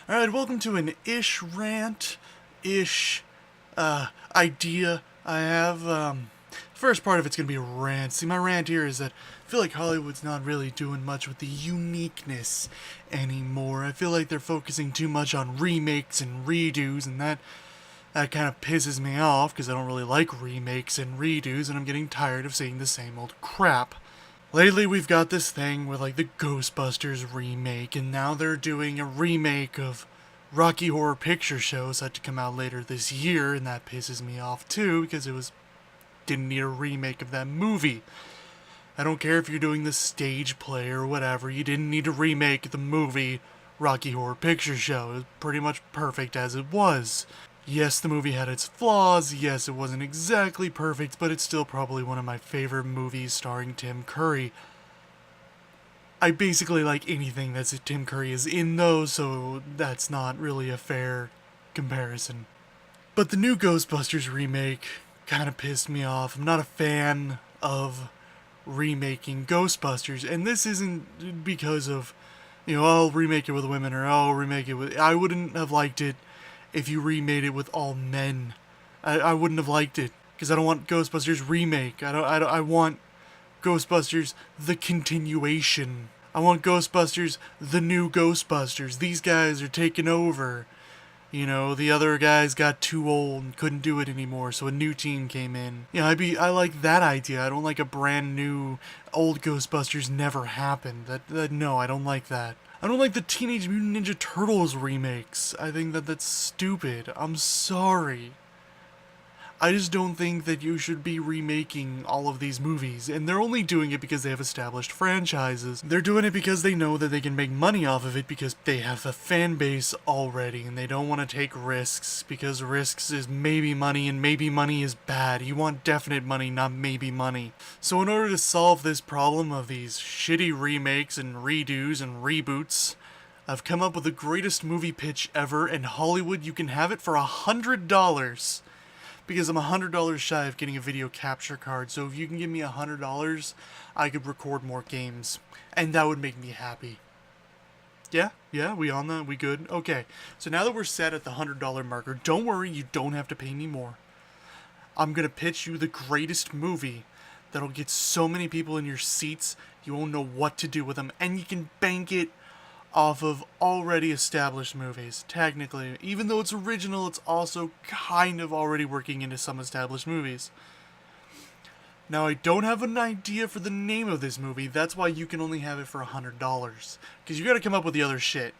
Alright, welcome to an rant-ish idea I have. First part of it's gonna be a rant. See, my rant here is that I feel like Hollywood's not really doing much with the uniqueness anymore. I feel like they're focusing too much on remakes and redos, and that kind of pisses me off because I don't really like remakes and redos, and I'm getting tired of seeing the same old crap. Lately, we've got this thing with like the Ghostbusters remake, and now they're doing a remake of Rocky Horror Picture Show set to come out later this year, and that pisses me off too because didn't need a remake of that movie. I don't care if you're doing the stage play or whatever, you didn't need to remake the movie Rocky Horror Picture Show. It was pretty much perfect as it was. Yes, the movie had its flaws, yes, it wasn't exactly perfect, but it's still probably one of my favorite movies starring Tim Curry. I basically like anything that Tim Curry is in those, so that's not really a fair comparison. But the new Ghostbusters remake kind of pissed me off. I'm not a fan of remaking Ghostbusters, and this isn't because of, I'll remake it with women, or I'll remake it with... I wouldn't have liked it if you remade it with all men. I wouldn't have liked it because I don't want Ghostbusters remake. I want Ghostbusters the continuation. I want Ghostbusters the new Ghostbusters. These guys are taking over. The other guys got too old and couldn't do it anymore, so a new team came in. I like that idea. I don't like a brand new old Ghostbusters never happened. No, I don't like that. I don't like the Teenage Mutant Ninja Turtles remakes. I think that's stupid. I'm sorry. I just don't think that you should be remaking all of these movies, and they're only doing it because they have established franchises. They're doing it because they know that they can make money off of it because they have a fan base already, and they don't want to take risks because risks is maybe money, and maybe money is bad. You want definite money, not maybe money. So in order to solve this problem of these shitty remakes and redos and reboots, I've come up with the greatest movie pitch ever. In Hollywood, you can have it for $100. Because I'm $100 shy of getting a video capture card, so if you can give me $100, I could record more games, and that would make me happy. Yeah, we on that? We good? Okay, so now that we're set at the $100 marker, don't worry, you don't have to pay me more. I'm gonna pitch you the greatest movie that'll get so many people in your seats, you won't know what to do with them, and you can bank it off of already established movies, technically. Even though it's original, it's also kind of already working into some established movies. Now, I don't have an idea for the name of this movie, that's why you can only have it for $100. Because you gotta come up with the other shit.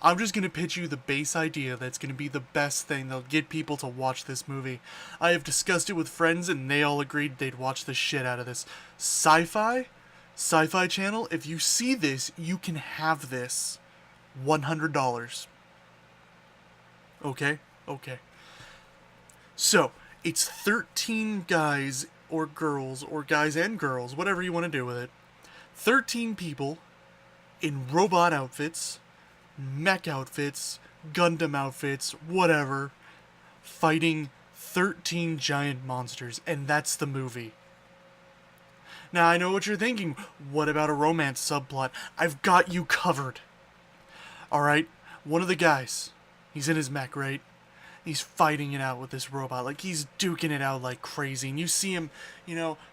I'm just gonna pitch you the base idea that's gonna be the best thing that'll get people to watch this movie. I have discussed it with friends, and they all agreed they'd watch the shit out of this. Sci-Fi Channel, if you see this, you can have this. $100. Okay? So, it's 13 guys or girls, or guys and girls, whatever you want to do with it. 13 people in robot outfits, mech outfits, Gundam outfits, whatever, fighting 13 giant monsters, and that's the movie. Now, I know what you're thinking. What about a romance subplot? I've got you covered. Alright, one of the guys, he's in his mech, right? He's fighting it out with this robot. Like, he's duking it out like crazy. And you see him,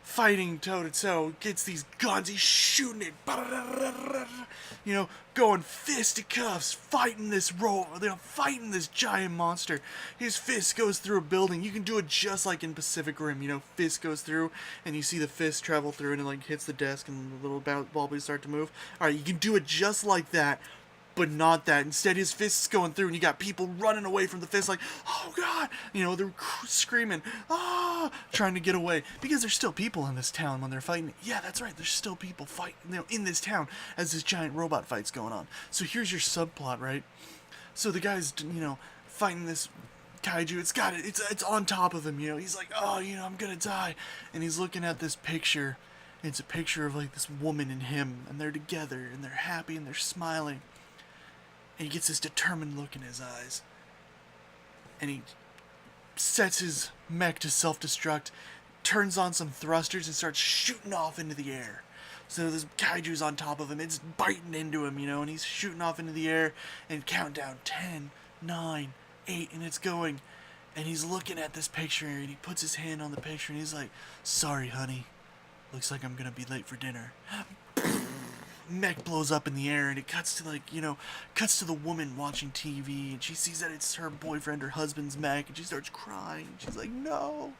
fighting toe-to-toe, gets these guns, he's shooting it. Going fisticuffs, fighting this fighting this giant monster. His fist goes through a building. You can do it just like in Pacific Rim. Fist goes through, and you see the fist travel through, and it, hits the desk, and the little bubbles start to move. Alright, you can do it just like that. But not that. Instead, his fist's going through, and you got people running away from the fist like, oh god! They're screaming, ah! Trying to get away. Because there's still people in this town when they're fighting. Yeah, that's right, there's still people fighting, in this town as this giant robot fight's going on. So here's your subplot, right? So the guy's, fighting this kaiju. It's on top of him, He's like, oh, I'm gonna die. And he's looking at this picture. It's a picture of, this woman and him, and they're together, and they're happy, and they're smiling. And he gets this determined look in his eyes. And he sets his mech to self-destruct, turns on some thrusters, and starts shooting off into the air. So this kaiju's on top of him. It's biting into him, and he's shooting off into the air. And countdown 10, 9, 8, and it's going. And he's looking at this picture, and he puts his hand on the picture, and he's like, "Sorry, honey. Looks like I'm gonna be late for dinner." Mech blows up in the air, and it cuts to cuts to the woman watching TV, and she sees that it's her boyfriend, her husband's mech, and she starts crying. She's like, "No,"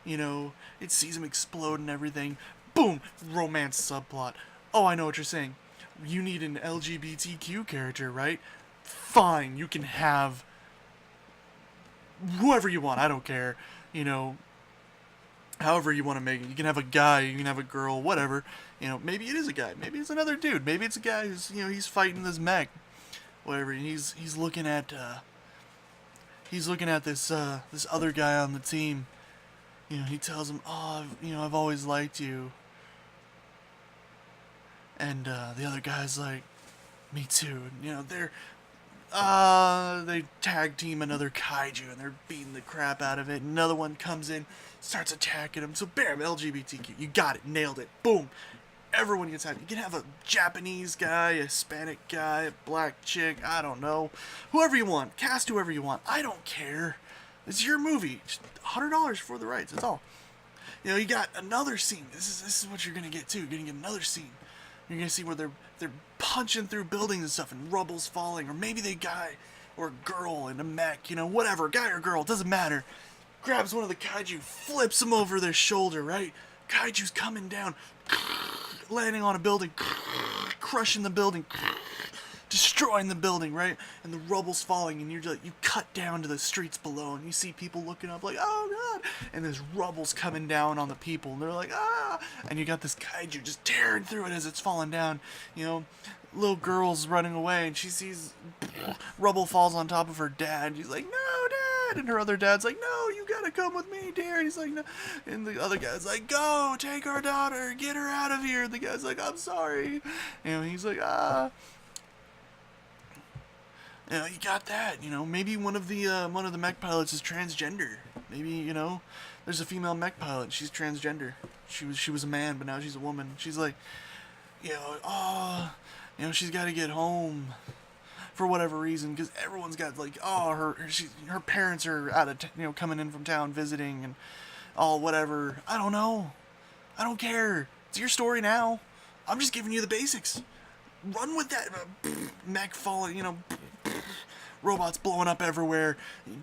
it sees him explode and everything. Boom, romance subplot. Oh, I know what you're saying. You need an LGBTQ character, right? Fine, you can have whoever you want. I don't care. However you want to make it. You can have a guy, you can have a girl, whatever. Maybe it is a guy, maybe it's another dude, maybe it's a guy who's he's fighting this mech, whatever. And he's looking at this other guy on the team. He tells him, "Oh, I've always liked you." And the other guy's like, "Me too." And, they tag team another kaiju, and they're beating the crap out of it. Another one comes in, starts attacking him. So bam, LGBTQ. You got it, nailed it. Boom. Everyone gets happy. You can have a Japanese guy, a Hispanic guy, a black chick, I don't know. Whoever you want. Cast whoever you want. I don't care. It's your movie. Just $100 for the rights. That's all. You got another scene. This is what you're gonna get too. You're gonna get another scene. You're gonna see where they're punching through buildings and stuff, and rubble's falling, or maybe the guy or a girl in a mech, whatever, guy or girl, doesn't matter. Grabs one of the kaiju, flips him over their shoulder, right? Kaiju's coming down, landing on a building, crushing the building, destroying the building, right? And the rubble's falling, and you cut down to the streets below, and you see people looking up like, "Oh God!" And there's rubble's coming down on the people, and they're like, "Ah!" And you got this kaiju just tearing through it as it's falling down. Little girl's running away, and she sees rubble falls on top of her dad. She's like, "No, Dad!" And her other dad's like, "No, you gotta come with me, dear." And he's like, "No." And the other guy's like, "Go, take our daughter, get her out of here." And the guy's like, "I'm sorry." And he's like, "Ah." You got that. Maybe one of the mech pilots is transgender. Maybe there's a female mech pilot. She's transgender. She was a man, but now she's a woman. She's like, she's got to get home for whatever reason, because everyone's got like, her parents are out of coming in from town visiting, and whatever. I don't know. I don't care. It's your story now. I'm just giving you the basics. Run with that. Mech falling, robots blowing up everywhere,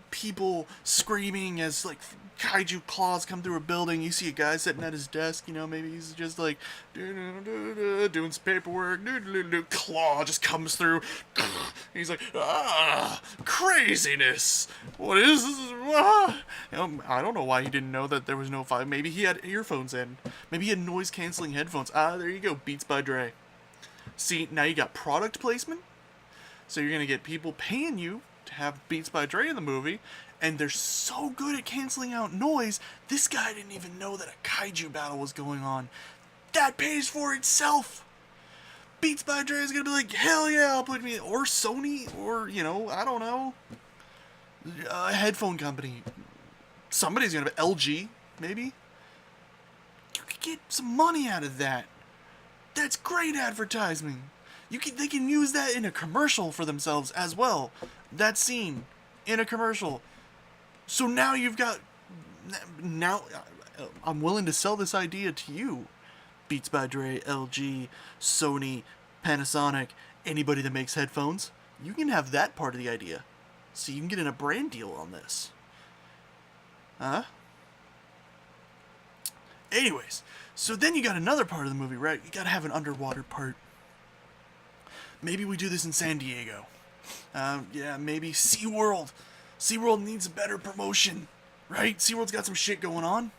people screaming as like kaiju claws come through a building. You see a guy sitting at his desk, maybe he's just like doing some paperwork. Claw just comes through. He's like, craziness. What is this? I don't know why he didn't know that there was no fight. Maybe he had earphones in. Maybe he had noise canceling headphones. There you go, Beats by Dre. See, now you got product placement. So you're going to get people paying you to have Beats by Dre in the movie, and they're so good at canceling out noise, this guy didn't even know that a kaiju battle was going on. That pays for itself. Beats by Dre is going to be like, "Hell yeah, I'll put me," or Sony, or, I don't know, a headphone company. Somebody's going to be LG, maybe. You could get some money out of that. That's great advertising. They can use that in a commercial for themselves as well. That scene in a commercial. So now I'm willing to sell this idea to you. Beats by Dre, LG, Sony, Panasonic, anybody that makes headphones. You can have that part of the idea. So you can get in a brand deal on this. Huh? Anyways, so then you got another part of the movie, right? You gotta have an underwater part. Maybe we do this in San Diego. Maybe SeaWorld. SeaWorld needs a better promotion, right? SeaWorld's got some shit going on.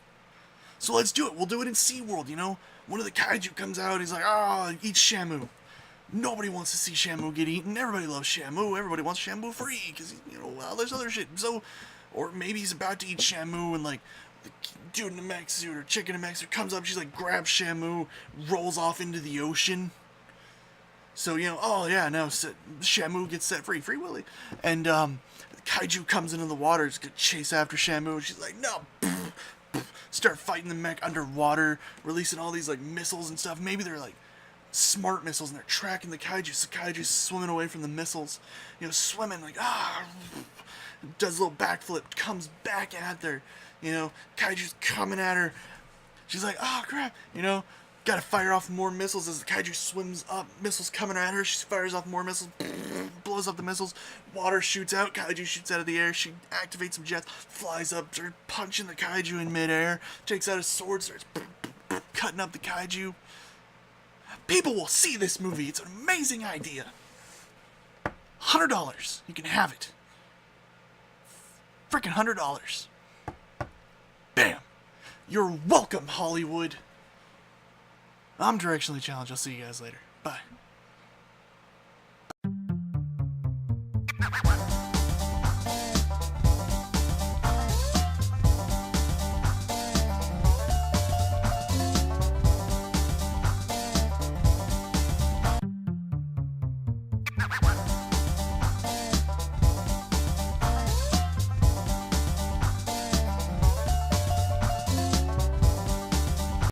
So let's do it. We'll do it in SeaWorld, One of the kaiju comes out, he's like, eat Shamu. Nobody wants to see Shamu get eaten. Everybody loves Shamu. Everybody wants Shamu free, because, there's other shit. So, or maybe he's about to eat Shamu, and, like, the dude in the mech suit or chick in a mech suit comes up, she's like, grabs Shamu, rolls off into the ocean. So, Shamu gets set free. Free Willy. And, Kaiju comes into the water, is gonna chase after Shamu. She's like, "No." Start fighting the mech underwater, releasing all these, like, missiles and stuff. Maybe they're, like, smart missiles, and they're tracking the kaiju. So kaiju's swimming away from the missiles, swimming like does a little backflip, comes back at her, kaiju's coming at her. She's like, oh crap, gotta fire off more missiles as the kaiju swims up, missiles coming at her. She fires off more missiles, blows up the missiles, water shoots out, kaiju shoots out of the air. She activates some jets, flies up, starts punching the kaiju in midair, takes out a sword, starts cutting up the kaiju. People will see this movie. It's an amazing idea. $100. You can have it. Freaking $100. Bam. You're welcome, Hollywood. I'm Directionally Challenged. I'll see you guys later. Bye.